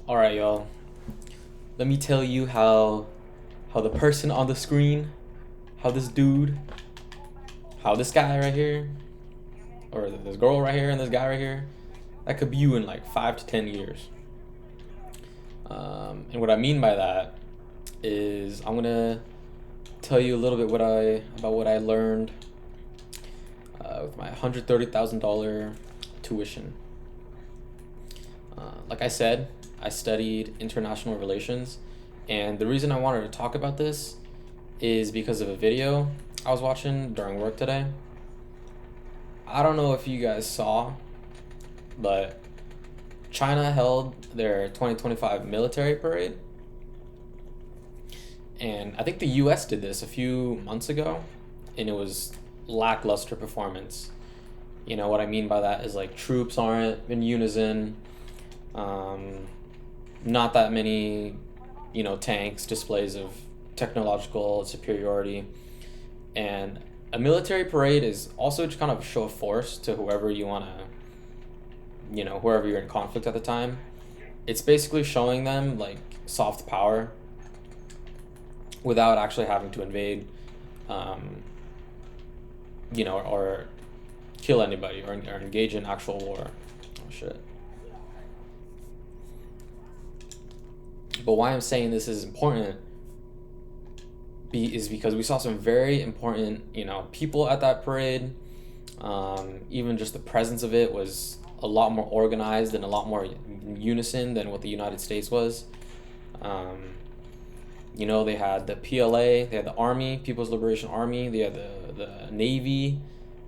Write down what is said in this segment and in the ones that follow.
All right, y'all. Let me tell you how the person on the screen, how this dude, how this guy right here, or this girl right here and this guy right here, that could be you in like 5 to 10 years. And what I mean by that is I'm gonna tell you a little bit about what I learned with my $130,000 tuition. Like I said, I studied international relations, and the reason I wanted to talk about this is because of a video I was watching during work today. I don't know if you guys saw, but China held their 2025 military parade, and I think the US did this a few months ago, and it was lackluster performance. You know what I mean by that is like troops aren't in unison, not that many, tanks, displays of technological superiority. And a military parade is also just kind of a show of force to whoever you want to, whoever you're in conflict at the time. It's basically showing them like soft power without actually having to invade, or kill anybody or engage in actual war. Oh, shit. But why I'm saying this is important is because we saw some very important, people at that parade. Even just the presence of it was a lot more organized and a lot more unison than what the United States was. They had the PLA, they had the Army, People's Liberation Army, they had the Navy,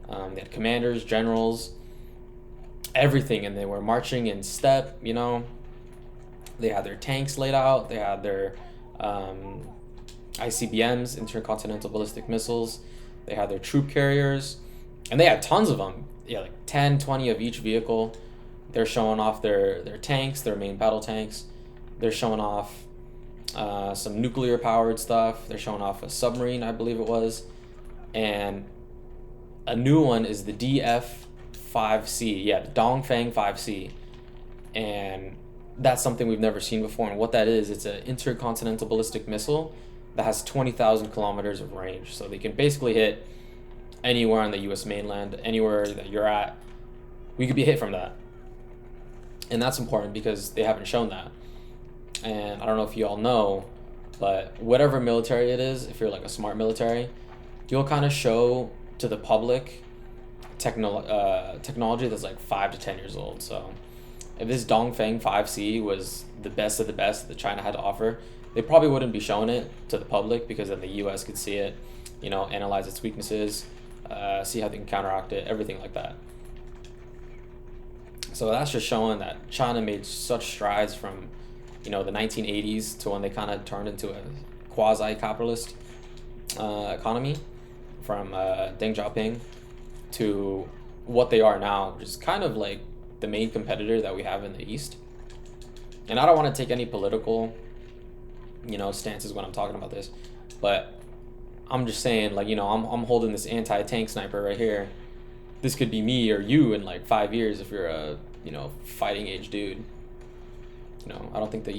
they had commanders, generals, everything, and they were marching in step, They had their tanks laid out, they had their ICBMs, intercontinental ballistic missiles, they had their troop carriers, and they had tons of them. Yeah, like 10, 20 of each vehicle. They're showing off their tanks, their main battle tanks. They're showing off some nuclear powered stuff. They're showing off a submarine, I believe it was. And a new one is the DF-5C. Yeah, the Dongfang 5C. And that's something we've never seen before. And what that is, it's an intercontinental ballistic missile that has 20,000 kilometers of range. So they can basically hit anywhere on the US mainland, anywhere that you're at. We could be hit from that. And that's important because they haven't shown that. And I don't know if you all know, but whatever military it is, if you're like a smart military, you'll kind of show to the public technology that's like 5 to 10 years old. So if this Dongfeng 5C was the best of the best that China had to offer, they probably wouldn't be showing it to the public because then the US could see it, analyze its weaknesses, see how they can counteract it, everything like that. So that's just showing that China made such strides from, the 1980s to when they kind of turned into a quasi-capitalist economy from Deng Xiaoping to what they are now, which is kind of like the main competitor that we have in the East. And I don't want to take any political, stances when I'm talking about this, but I'm just saying, like, I'm holding this anti-tank sniper right here. This could be me or you in like 5 years if you're a, fighting age dude. I don't think that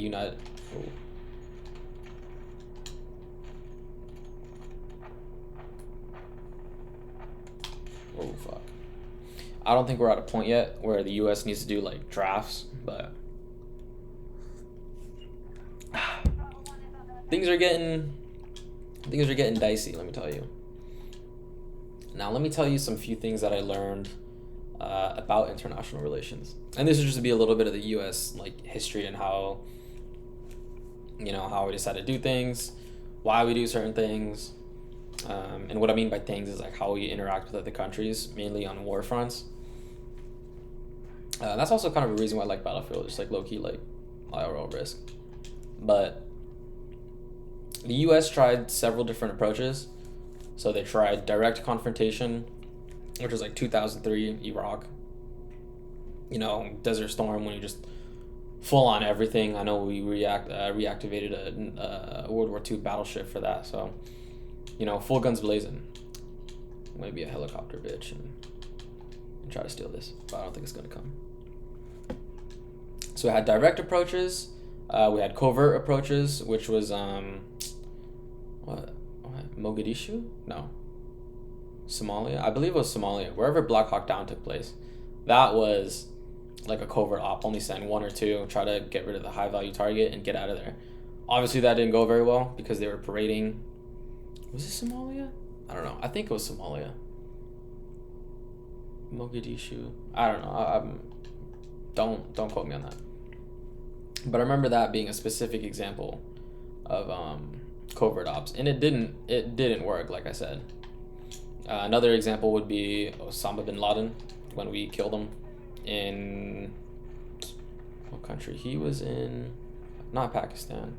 Oh fuck. I don't think we're at a point yet where the US needs to do like drafts, but things are getting dicey, let me tell you. Now let me tell you some few things that I learned about international relations. And this is just to be a little bit of the US like history and how how we decide to do things, why we do certain things. And what I mean by things is like how we interact with other countries, mainly on war fronts. That's also kind of a reason why I like Battlefield, just like low-key like IRL risk. But the US tried several different approaches. So they tried direct confrontation, which was like 2003 Iraq. Desert Storm, when you just full on everything. I know we reactivated a World War II battleship for that. So, full guns blazing. I'm gonna be a helicopter bitch and try to steal this, but I don't think it's gonna come. So it had direct approaches, We had covert approaches, which was what Mogadishu? No, Somalia. I believe it was Somalia. Wherever Black Hawk Down took place, that was like a covert op. Only send one or two, try to get rid of the high value target and get out of there. Obviously, that didn't go very well because they were parading. Was it Somalia? I don't know. I think it was Somalia. Mogadishu. I don't know. Don't quote me on that. But I remember that being a specific example of covert ops, and it didn't work. Like I said, another example would be Osama bin Laden when we killed him in what country? He was in, not Pakistan.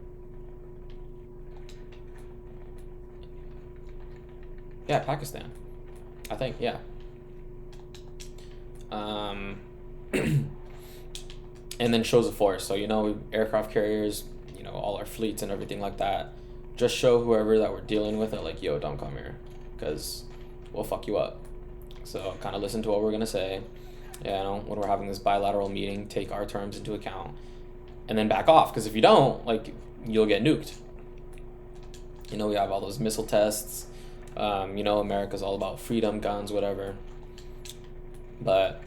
Yeah, Pakistan. I think, yeah. And then shows of force. So, aircraft carriers, all our fleets and everything like that. Just show whoever that we're dealing with it, like, yo, don't come here, because we'll fuck you up. So kind of listen to what we're going to say. When we're having this bilateral meeting, take our terms into account. And then back off, because if you don't, you'll get nuked. We have all those missile tests. America's all about freedom, guns, whatever. But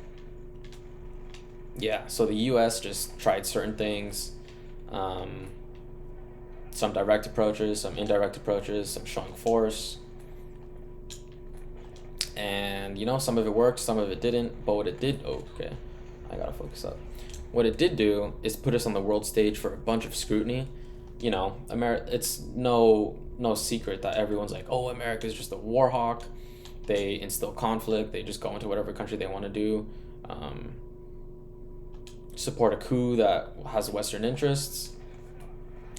yeah, so the U.S. just tried certain things, some direct approaches, some indirect approaches, some showing force, and some of it worked, some of it didn't. But what it did, I gotta focus up. What it did do is put us on the world stage for a bunch of scrutiny. It's no secret that everyone's like, oh, America's just a war hawk. They instill conflict. They just go into whatever country they want to do. Support a coup that has Western interests,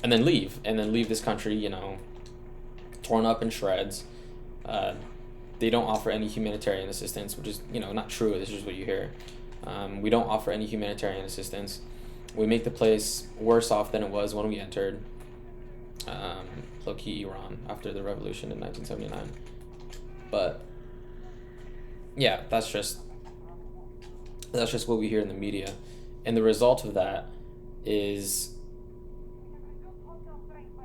and then leave this country, torn up in shreds. They don't offer any humanitarian assistance, which is, not true. This is what you hear. We don't offer any humanitarian assistance. We make the place worse off than it was when we entered. Low-key Iran after the revolution in 1979. But yeah, that's just what we hear in the media. And the result of that is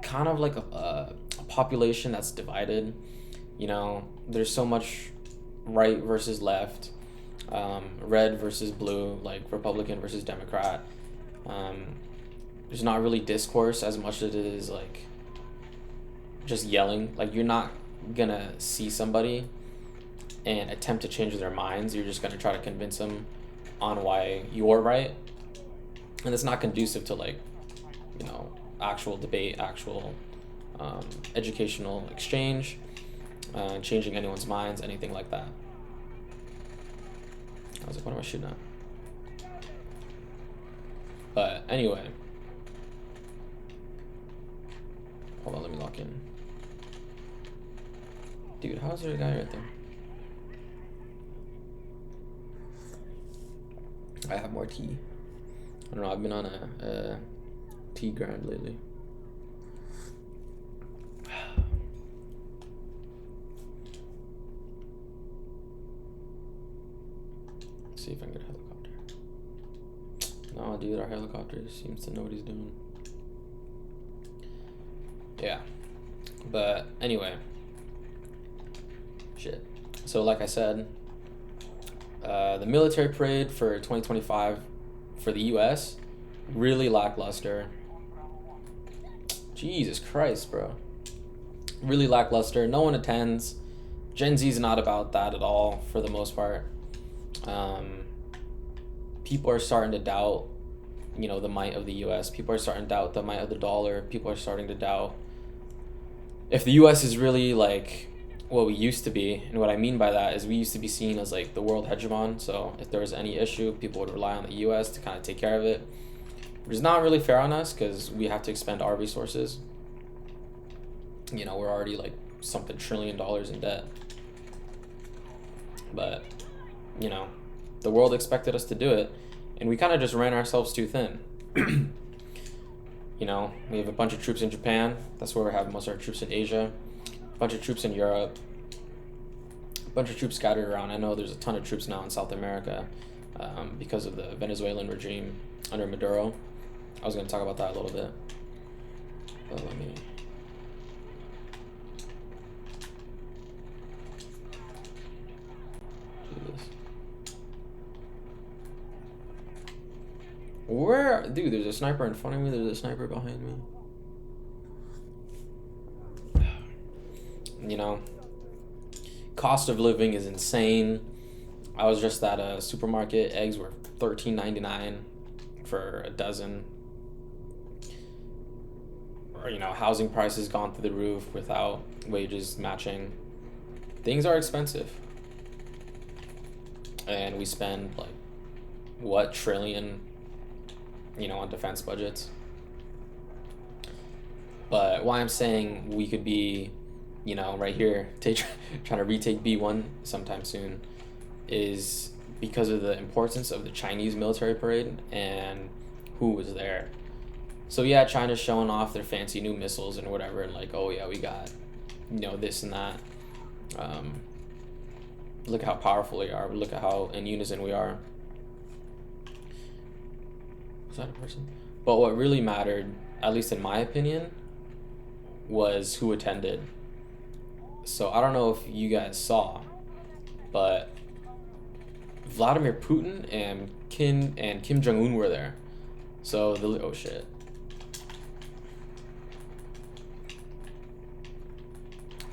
kind of like a population that's divided. There's so much right versus left, red versus blue, like Republican versus Democrat. There's not really discourse as much as it is like just yelling. Like, you're not gonna see somebody and attempt to change their minds. You're just gonna try to convince them on why you're right. And it's not conducive to actual debate, actual educational exchange, changing anyone's minds, anything like that. I was like, what am I shooting at? But anyway, hold on, let me lock in. Dude, how is there a guy right there? I have more tea. I don't know, I've been on a tea grind lately. Let's see if I can get a helicopter. No, dude, our helicopter seems to know what he's doing. Yeah. But anyway. Shit. So like I said, the military parade for 2025 for the US, really lackluster. Jesus Christ, bro. Really lackluster. No one attends. Gen Z's not about that at all for the most part. People are starting to doubt, the might of the US. People are starting to doubt the might of the dollar. People are starting to doubt if the US is really like what we used to be. And what I mean by that is we used to be seen as like the world hegemon. So if there was any issue, people would rely on the US to kind of take care of it. Which is not really fair on us because we have to expend our resources. We're already like something $1 trillion in debt. But, the world expected us to do it, and we kind of just ran ourselves too thin. We have a bunch of troops in Japan. That's where we have most of our troops in Asia. A bunch of troops in Europe. A bunch of troops scattered around. I know there's a ton of troops now in South America because of the Venezuelan regime under Maduro. I was going to talk about that a little bit. But let me... do this. Where... Dude, there's a sniper in front of me. There's a sniper behind me. You know, cost of living is insane. I was just at a supermarket. Eggs were $13.99 for a dozen. Or, you know, housing prices gone through the roof without wages matching. Things are expensive. And we spend like, what, trillion, you know, on defense budgets. But why I'm saying we could be, you know, right here, trying to retake B1 sometime soon, is because of the importance of the Chinese military parade and who was there. So yeah, China's showing off their fancy new missiles and whatever, and like, oh yeah, we got, you know, this and that. Look at how powerful we are. Look at how in unison we are. Was that a person? But what really mattered, at least in my opinion, was who attended. So I don't know if you guys saw, but Vladimir Putin and Kim Jong-un were there. So the oh shit.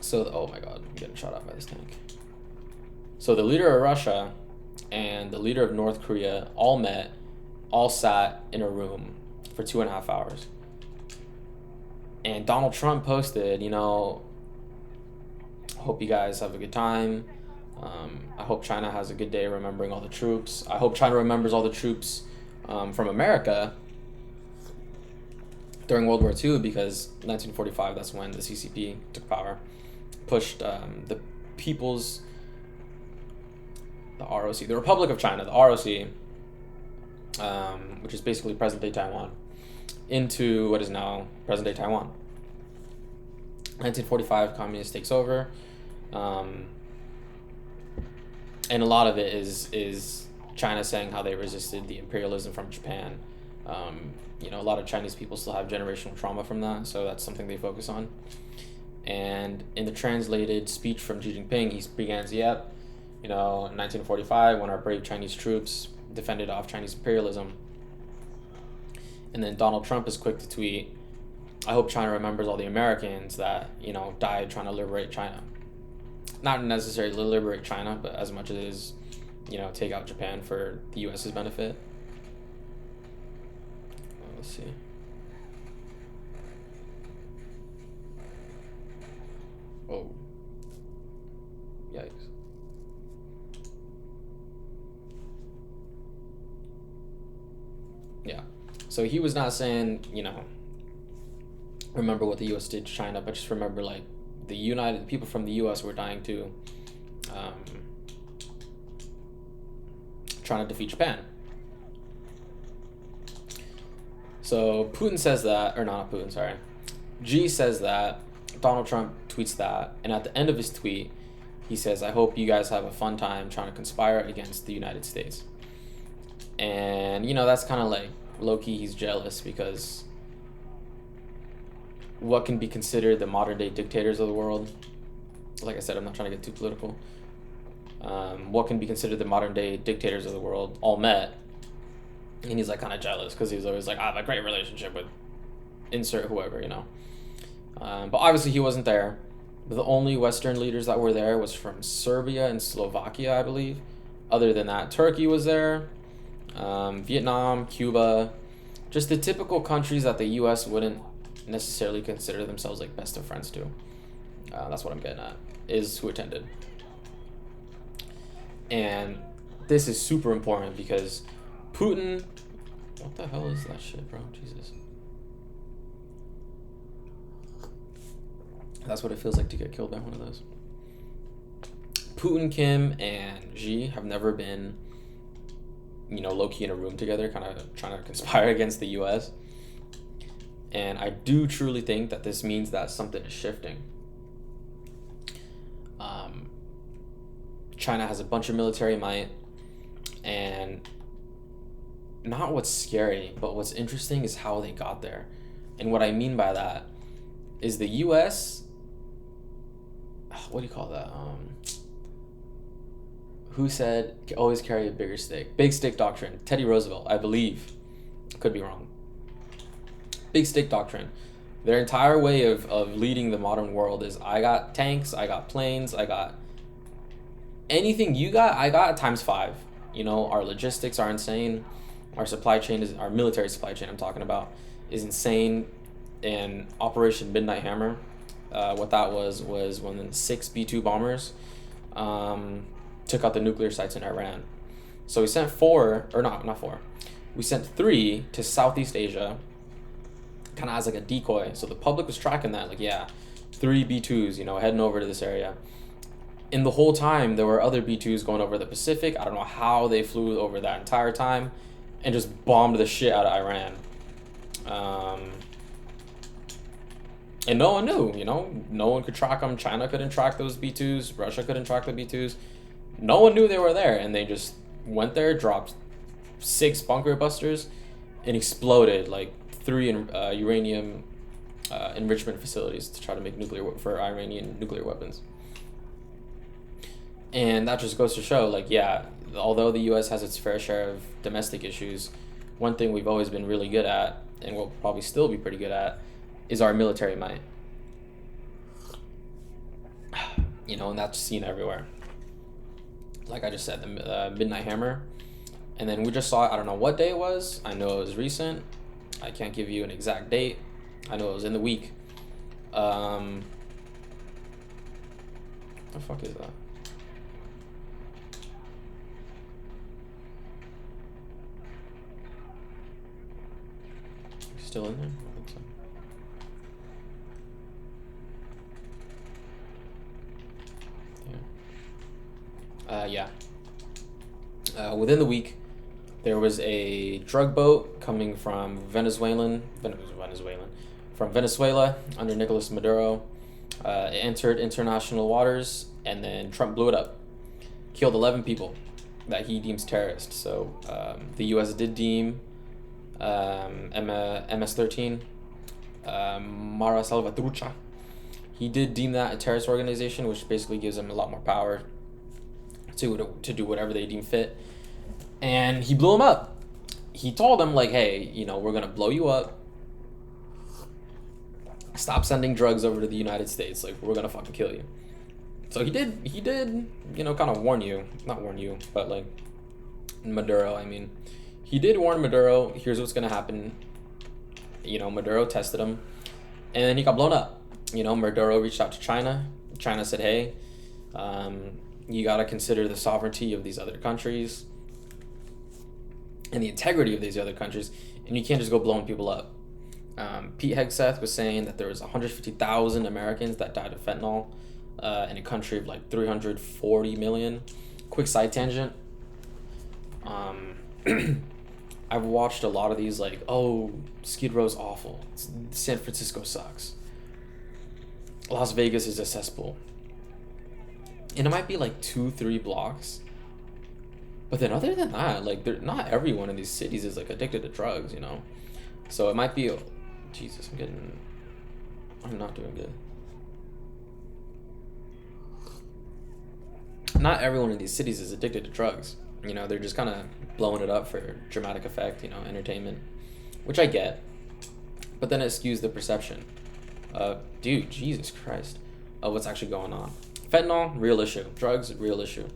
So oh my god, I'm getting shot at by this tank. So the leader of Russia and the leader of North Korea all sat in a room for 2.5 hours. And Donald Trump posted, you know, hope you guys have a good time. I hope China has a good day remembering all the troops. I hope China remembers all the troops from America during World War II, because 1945, that's when the CCP took power, pushed the people's, the ROC, the Republic of China, the ROC, which is basically present-day Taiwan, into what is now present-day Taiwan. 1945, communist takes over. And a lot of it is China saying how they resisted the imperialism from Japan. You know, a lot of Chinese people still have generational trauma from that, so that's something they focus on. And in the translated speech from Xi Jinping, he begins, yep, you know, in 1945, when our brave Chinese troops defended off Chinese imperialism. And then Donald Trump is quick to tweet, I hope China remembers all the Americans that, you know, died trying to liberate China. Not necessarily liberate China, but as much as it is, you know, take out Japan for the U.S.'s benefit. Let's see. Oh. Yikes. Yeah. So he was not saying, you know, remember what the U.S. did to China, but just remember, like, the people from the U.S. were dying too, trying to defeat Japan. So Putin says that, or not Putin, sorry. Xi says that, Donald Trump tweets that, and at the end of his tweet, he says, I hope you guys have a fun time trying to conspire against the United States. And, you know, that's kind of like, low-key, he's jealous because what can be considered the modern-day dictators of the world, like I said, I'm not trying to get too political, what can be considered the modern-day dictators of the world all met, and he's like kind of jealous because he's always like, I have a great relationship with insert whoever, you know. But obviously he wasn't there. The only Western leaders that were there was from Serbia and Slovakia, I believe. Other than that, Turkey was there, Vietnam, Cuba, just the typical countries that the U.S. wouldn't necessarily consider themselves like best of friends to. That's what I'm getting at, is who attended. And this is super important because Putin, what the hell is that shit, bro? Jesus. That's what it feels like to get killed by one of those. Putin, Kim, and Xi have never been, you know, low-key in a room together, kind of trying to conspire against the U.S. And I do truly think that this means that something is shifting. China has a bunch of military might, and not what's scary, but what's interesting is how they got there. And what I mean by that is the U.S. What do you call that? Who said always carry a bigger stick? Big stick doctrine. Teddy Roosevelt, I believe. Could be wrong. Big stick doctrine. Their entire way of leading the modern world is I got tanks, I got planes, I got anything you got, I got times 5. You know, our logistics are insane. Our supply chain is, our military supply chain I'm talking about, is insane. And Operation Midnight Hammer, what that was when 6 B-2 bombers took out the nuclear sites in Iran. So we sent 4, or not 4. We sent 3 to Southeast Asia, kind of as like a decoy. So the public was tracking that, like, yeah, 3 B-2s, you know, heading over to this area. In the whole time, there were other B-2s going over the Pacific. I don't know how they flew over that entire time and just bombed the shit out of Iran. And no one knew, you know, no one could track them. China couldn't track those B-2s. Russia couldn't track the B-2s. No one knew they were there, and they just went there, dropped 6 bunker busters, and exploded like 3 uranium enrichment facilities to try to make for Iranian nuclear weapons. And that just goes to show, like, yeah, although the U.S. has its fair share of domestic issues, one thing we've always been really good at, and we'll probably still be pretty good at, is our military might. You know, and that's seen everywhere. Like I just said, the Midnight Hammer. And then we just saw it, I don't know what day it was. I know it was recent. I can't give you an exact date. I know it was in the week. What the fuck is that? Still in there? I think so. Yeah. Within the week, there was a drug boat coming from Venezuela under Nicolas Maduro. It entered international waters, and then Trump blew it up. Killed 11 people that he deems terrorists. So the U.S. did deem MS-13, Mara Salvatrucha. He did deem that a terrorist organization, which basically gives them a lot more power to do whatever they deem fit. And he blew them up. He told them, like, hey, you know, we're going to blow you up. Stop sending drugs over to the United States. Like, we're going to fucking kill you. So he did, you know, kind of warn you. Not warn you, but, like, Maduro, I mean. He did warn Maduro, here's what's going to happen. You know, Maduro tested him. And then he got blown up. You know, Maduro reached out to China. China said, hey, you got to consider the sovereignty of these other countries and the integrity of these other countries, and you can't just go blowing people up. Pete Hegseth was saying that there was 150,000 Americans that died of fentanyl in a country of like 340 million. Quick side tangent. I've watched a lot of these, like, oh, Skid Row's awful. San Francisco sucks. Las Vegas is a cesspool. And it might be like 2-3 blocks. But then other than that, like, not everyone in these cities is, like, addicted to drugs, you know? So it might be... Jesus, I'm not doing good. Not everyone in these cities is addicted to drugs. You know, they're just kind of blowing it up for dramatic effect, you know, entertainment. Which I get. But then it skews the perception of, dude, Jesus Christ, of what's actually going on. Fentanyl, real issue. Drugs, real issue.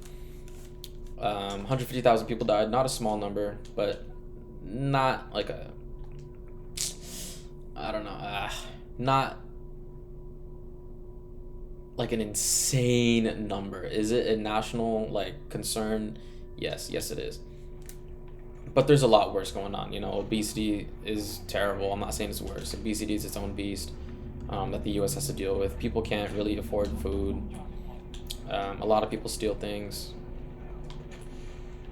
150,000 people died. Not a small number, but not like a... I don't know. Not like an insane number. Is it a national, like, concern? Yes, it is. But there's a lot worse going on. You know, obesity is terrible. I'm not saying it's worse. Obesity is its own beast that the U.S. has to deal with. People can't really afford food. A lot of people steal things.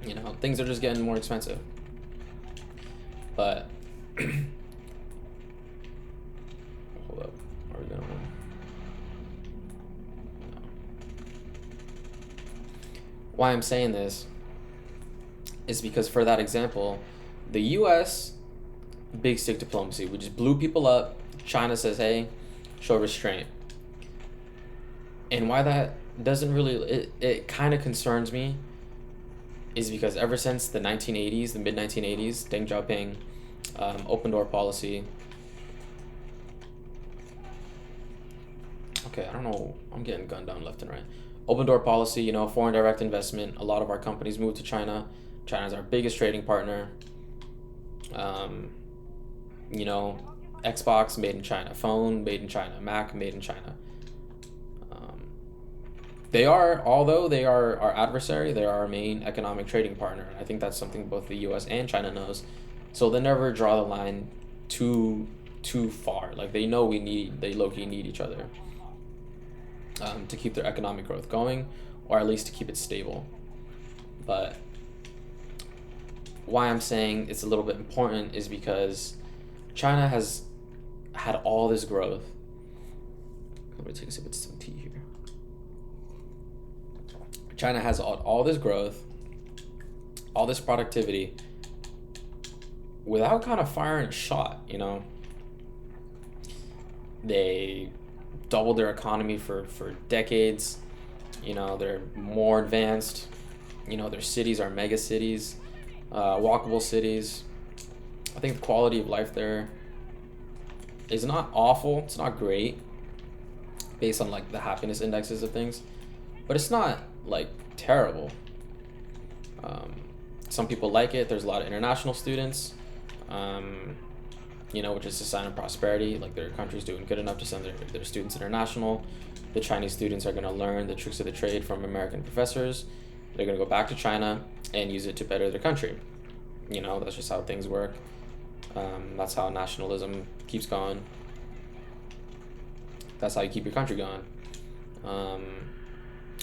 You know, things are just getting more expensive. But hold up, are we gonna win? No. Why I'm saying this is because for that example, The U.S. big stick diplomacy. We just blew people up. China says, hey, show restraint. And why that doesn't really, it kind of concerns me is because ever since the 1980s, the mid-1980s, Deng Xiaoping, open door policy. Okay, I don't know. I'm getting gunned down left and right. Open door policy, you know, foreign direct investment. A lot of our companies move to China. China's our biggest trading partner. You know, Xbox made in China, phone made in China, Mac made in China. They are, although they are our adversary, they are our main economic trading partner. I think that's something both the U.S. and China knows. So they never draw the line too far. Like they know they low-key need each other to keep their economic growth going, or at least to keep it stable. But why I'm saying it's a little bit important is because China has had all this growth. I'm gonna take a sip of some tea here. China has all this growth, all this productivity, without kind of firing a shot, you know. They doubled their economy for decades. You know, they're more advanced. You know, their cities are mega cities, walkable cities. I think the quality of life there is not awful. It's not great based on like the happiness indexes of things, but it's not like terrible. Some people like it. There's a lot of international students, you know, which is a sign of prosperity. Like their country's doing good enough to send their students international. The Chinese students are going to learn the tricks of the trade from American professors. They're going to go back to China and use it to better their country. You know, that's just how things work. That's how nationalism keeps going. That's how you keep your country going.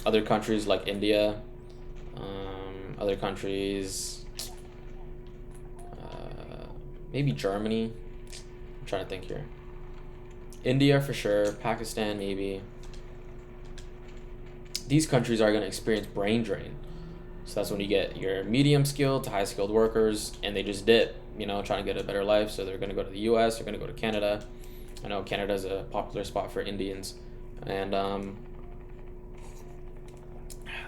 Other countries like India, other countries, maybe Germany. I'm trying to think here. India for sure, Pakistan maybe. These countries are going to experience brain drain. So that's when you get your medium skilled to high skilled workers and they just dip, you know, trying to get a better life. So they're going to go to the US, they're going to go to Canada. I know Canada is a popular spot for Indians. And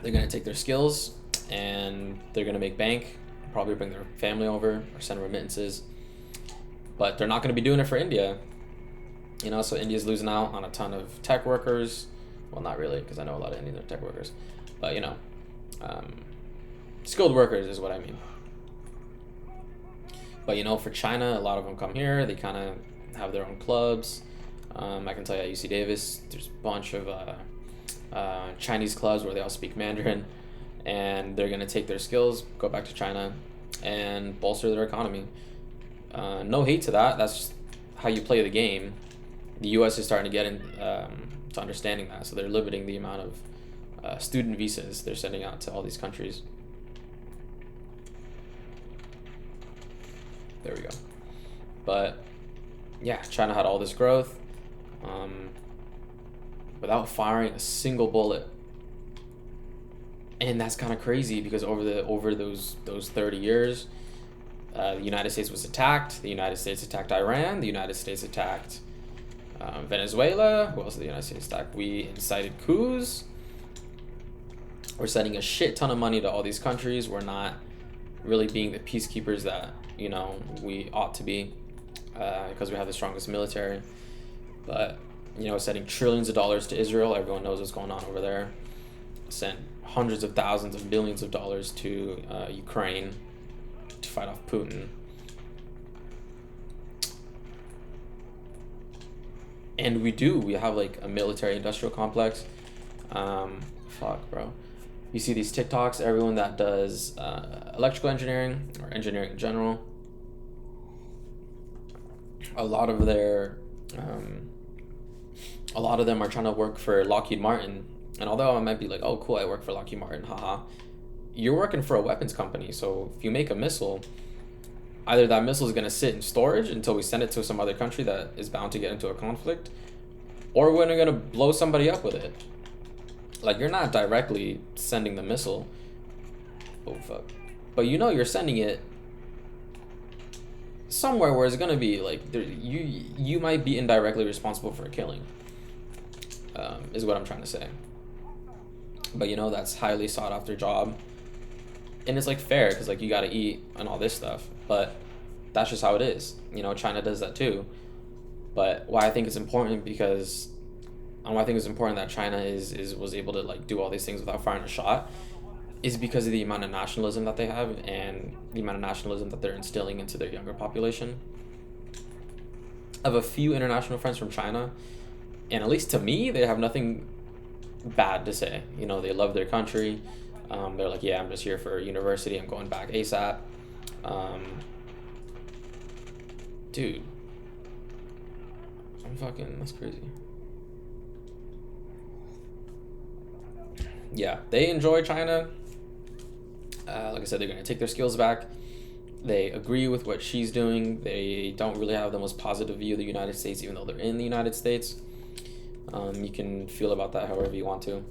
they're going to take their skills and they're going to make bank, probably bring their family over or send remittances. But they're not going to be doing it for India. You know, so India's losing out on a ton of tech workers. Well, not really, because I know a lot of Indians are tech workers. But, you know, skilled workers is what I mean. But, you know, for China, a lot of them come here. They kind of have their own clubs. I can tell you at UC Davis, there's a bunch of Chinese clubs where they all speak Mandarin. And they're going to take their skills, go back to China, and bolster their economy. No hate to that. That's just how you play the game. The U.S. is starting to get in to understanding that, so they're limiting the amount of student visas they're sending out to all these countries. There we go. But yeah, China had all this growth without firing a single bullet, and that's kind of crazy because over those 30 years, the United States was attacked. The United States attacked Iran. The United States attacked Venezuela. Who else did the United States attack? We incited coups. We're sending a shit ton of money to all these countries. We're not really being the peacekeepers that, you know, we ought to be because we have the strongest military. But, you know, sending trillions of dollars to Israel. Everyone knows what's going on over there. Sent hundreds of thousands of billions of dollars to Ukraine to fight off Putin. And we have like a military industrial complex. Fuck, bro. You see these TikToks, everyone that does electrical engineering or engineering in general, a lot of them are trying to work for Lockheed Martin. And although I might be like, oh cool, I work for Lockheed Martin, haha, you're working for a weapons company. So if you make a missile, either that missile is going to sit in storage until we send it to some other country that is bound to get into a conflict, or we're going to blow somebody up with it. Like, you're not directly sending the missile. Oh, fuck. But you know you're sending it somewhere where it's gonna be like you might be indirectly responsible for a killing. Is what I'm trying to say. But you know, that's highly sought after job, and it's like fair because like you got to eat and all this stuff. But that's just how it is. You know, China does that too. But why I think it's important because, and why I think it's important that China is was able to like do all these things without firing a shot, is because of the amount of nationalism that they have and the amount of nationalism that they're instilling into their younger population. I have a few international friends from China, and at least to me, they have nothing bad to say. You know, they love their country. They're like, yeah, I'm just here for university. I'm going back ASAP. Um, dude, that's crazy. Yeah, they enjoy China. Like I said, they're going to take their skills back. They agree with what she's doing. They don't really have the most positive view of the United States, even though they're in the United States. You can feel about that however you want to.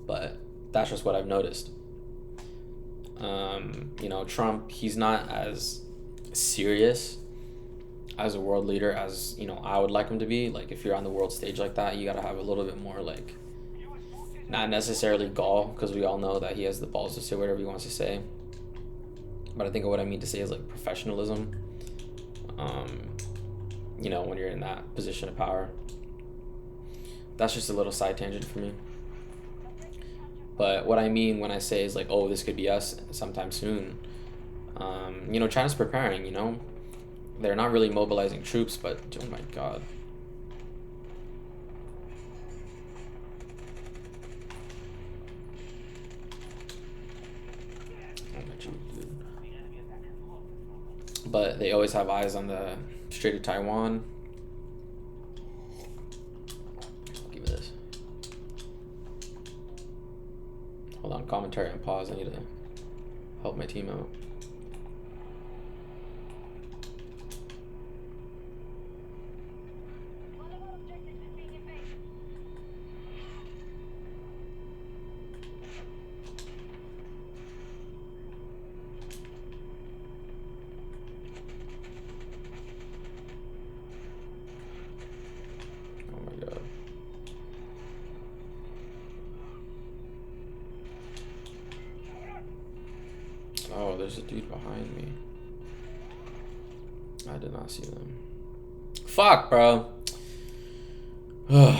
But that's just what I've noticed. You know, Trump, he's not as serious as a world leader as, you know, I would like him to be. Like, if you're on the world stage like that, you got to have a little bit more, like, not necessarily gall, because we all know that he has the balls to say whatever he wants to say. But I think what I mean to say is, like, professionalism. You know, when you're in that position of power. That's just a little side tangent for me. But what I mean when I say is like, oh, this could be us sometime soon. You know, China's preparing, you know. They're not really mobilizing troops, but oh my god. Oh my dude. But they always have eyes on the Strait of Taiwan. Give me this. Hold on, commentary and pause. I need to help my team out. Oh my god. Oh, there's a dude behind me. I did not see them. Fuck, bro. Come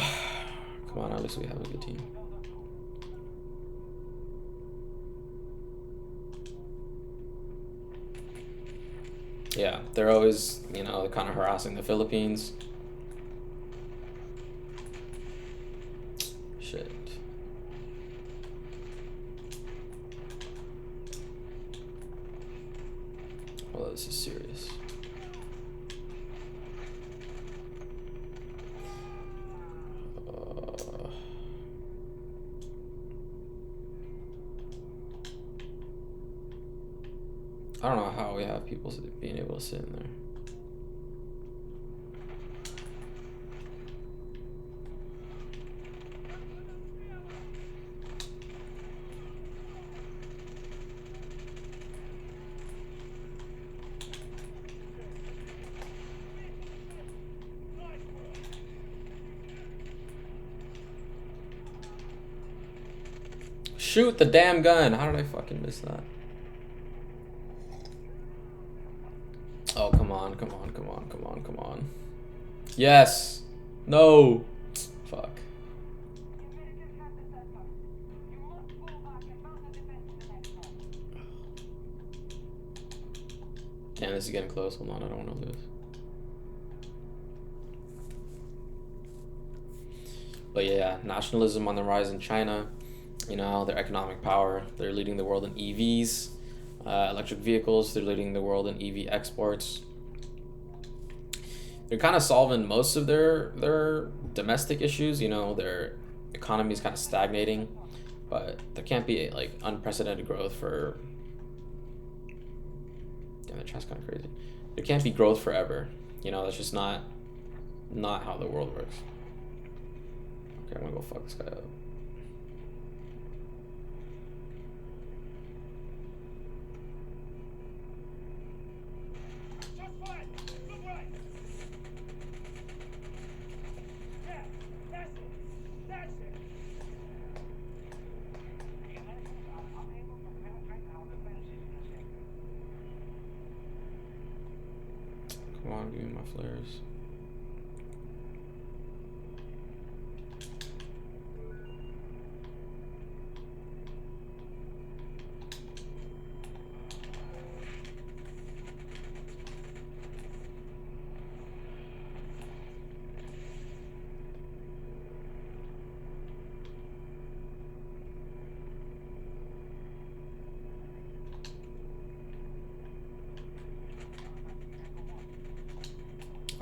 on, at least we have a good team. Yeah, they're always, you know, kind of harassing the Philippines. Shit. Well, this is serious. I don't know how we have people being able to sit in there. Shoot the damn gun! How did I fucking miss that? Oh, come on, come on, come on, come on, come on. Yes! No! Fuck. Damn, this is getting close. Hold on, I don't want to lose. But yeah, nationalism on the rise in China. You know, their economic power. They're leading the world in EVs. Electric vehicles, they're leading the world in EV exports. They're kind of solving most of their domestic issues. You know, their economy is kind of stagnating, but there can't be like unprecedented growth for. Damn, the chat's kind of crazy. There can't be growth forever. You know, that's just not how the world works. Okay, I'm gonna go fuck this guy up. Come on, give me my flares.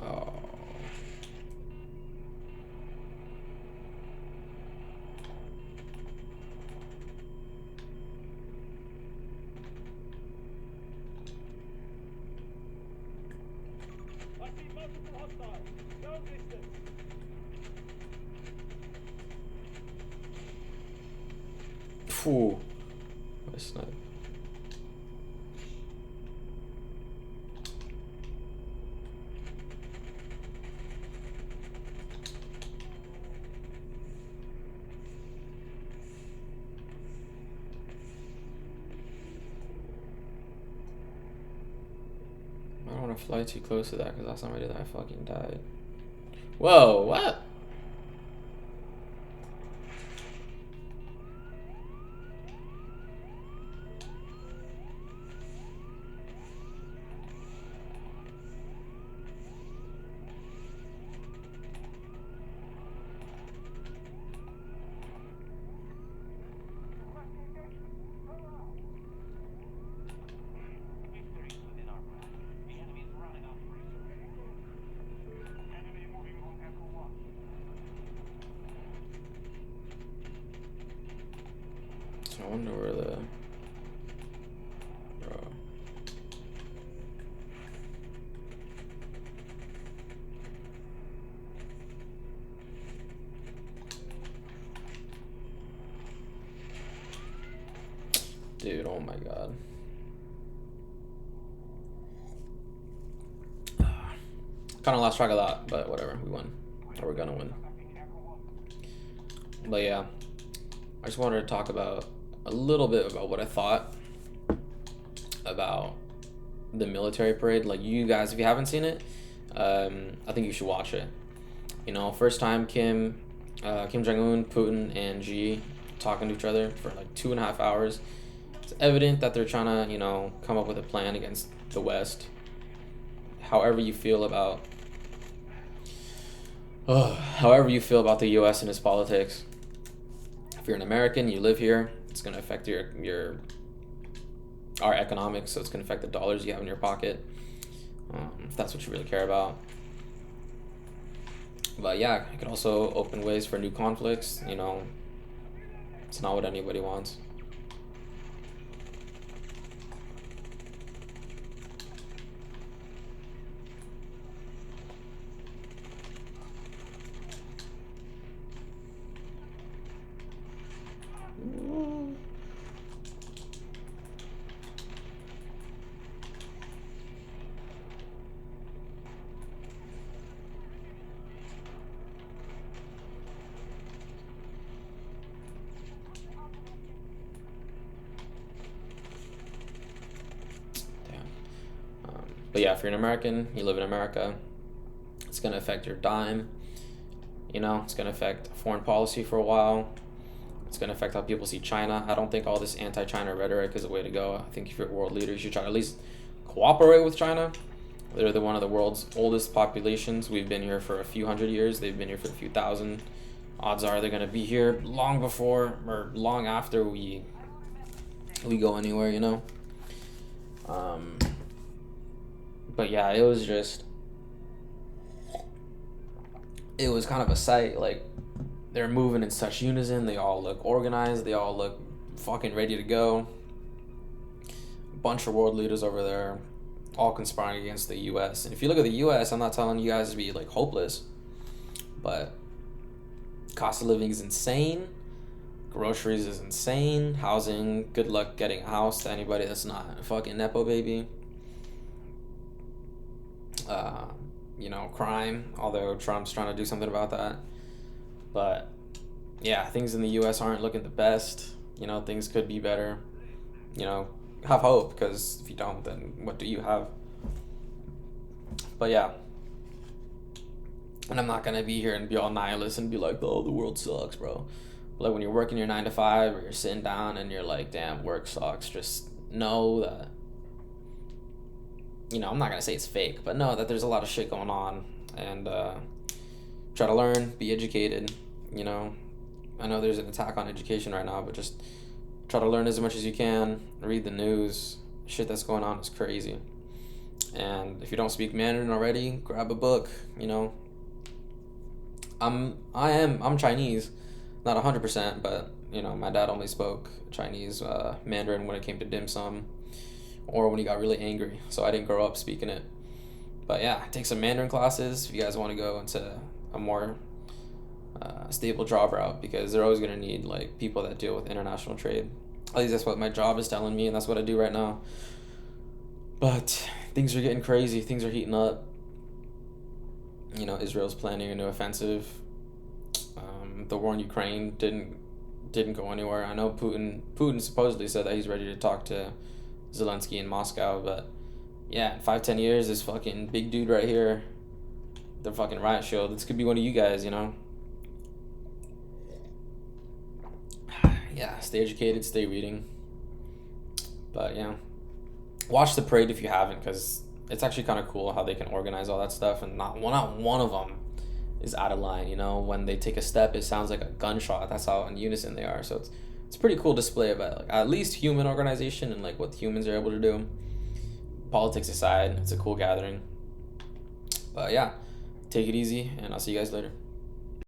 Oh. I see multiple hostiles. Go distance. Phew. What a snipe. I don't want to fly too close to that because last time I did that, I fucking died. Whoa, what? I wonder where the... Bro. Dude, oh my god. Kind of lost track of that, but whatever, we won. Or we're gonna win. But yeah, I just wanted to talk about a little bit about what I thought about the military parade. Like, you guys, if you haven't seen it, I think you should watch it. You know, first time Kim Jong-un, Putin, and Xi talking to each other for like 2.5 hours. It's evident that they're trying to, you know, come up with a plan against the West. However you feel about the U.S. and its politics, if you're an American, you live here, it's gonna affect our economics. So it's gonna affect the dollars you have in your pocket, if that's what you really care about. But yeah, it could also open ways for new conflicts. You know, it's not what anybody wants. But yeah, if you're an American, you live in America, it's going to affect your dime. You know, it's going to affect foreign policy for a while. It's going to affect how people see China. I don't think all this anti-China rhetoric is the way to go. I think if you're a world leader, you should try to at least cooperate with China. They're one of the world's oldest populations. We've been here for a few hundred years. They've been here for a few thousand. Odds are they're going to be here long before or long after we go anywhere, you know? But yeah, it was kind of a sight. Like, they're moving in such unison. They all look organized. They all look fucking ready to go. A bunch of world leaders over there, all conspiring against the U.S. And if you look at the U.S., I'm not telling you guys to be like hopeless, but cost of living is insane. Groceries is insane. Housing, good luck getting a house to anybody that's not a fucking Nepo baby. You know, crime, although Trump's trying to do something about that. But yeah, things in the U.S. aren't looking the best. You know, things could be better. You know, have hope, because if you don't, then what do you have? But yeah. And I'm not gonna be here and be all nihilist and be like, oh, the world sucks, bro. But like when you're working your 9 to 5 or you're sitting down and you're like, damn, work sucks, just know that, I'm not gonna say it's fake, but know that there's a lot of shit going on, and try to learn, be educated. I know there's an attack on education right now, but just try to learn as much as you can. Read the news. Shit that's going on is crazy. And if you don't speak Mandarin already, grab a book. I'm Chinese, not 100%, but my dad only spoke Chinese, Mandarin when it came to dim sum, or when he got really angry. So I didn't grow up speaking it. But yeah, take some Mandarin classes if you guys want to go into a more stable job route, because they're always gonna need like people that deal with international trade. At least that's what my job is telling me, and that's what I do right now. But things are getting crazy. Things are heating up. Israel's planning a new offensive. The war in Ukraine didn't go anywhere. I know Putin supposedly said that he's ready to talk to Zelensky in Moscow, but yeah, in 5-10 years, this fucking big dude right here, the fucking riot shield, this could be one of you guys. Yeah, stay educated, stay reading. But yeah, watch the parade if you haven't, because it's actually kind of cool how they can organize all that stuff, and not one of them is out of line. When they take a step, it sounds like a gunshot. That's how in unison they are. So it's a pretty cool display of like at least human organization and like what humans are able to do. Politics aside, it's a cool gathering. But yeah, take it easy, and I'll see you guys later.